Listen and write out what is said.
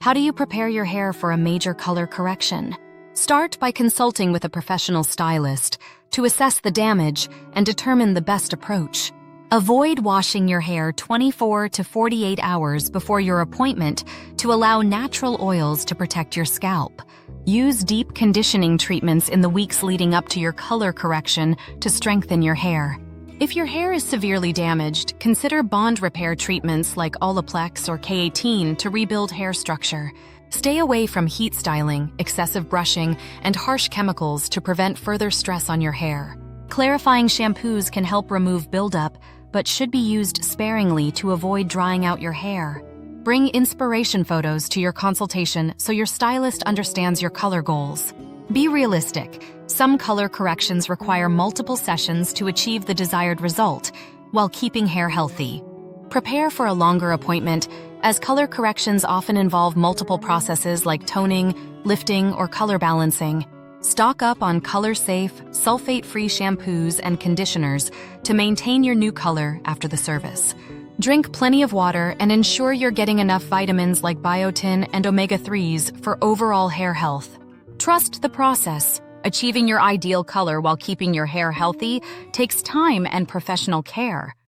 How do you prepare your hair for a major color correction? Start by consulting with a professional stylist to assess the damage and determine the best approach. Avoid washing your hair 24 to 48 hours before your appointment to allow natural oils to protect your scalp. Use deep conditioning treatments in the weeks leading up to your color correction to strengthen your hair. If your hair is severely damaged, consider bond repair treatments like Olaplex or K18 to rebuild hair structure. Stay away from heat styling, excessive brushing, and harsh chemicals to prevent further stress on your hair. Clarifying shampoos can help remove buildup, but should be used sparingly to avoid drying out your hair. Bring inspiration photos to your consultation so your stylist understands your color goals. Be realistic. Some color corrections require multiple sessions to achieve the desired result, while keeping hair healthy. Prepare for a longer appointment, as color corrections often involve multiple processes like toning, lifting, or color balancing. Stock up on color-safe, sulfate-free shampoos and conditioners to maintain your new color after the service. Drink plenty of water and ensure you're getting enough vitamins like biotin and omega-3s for overall hair health. Trust the process. Achieving your ideal color while keeping your hair healthy takes time and professional care.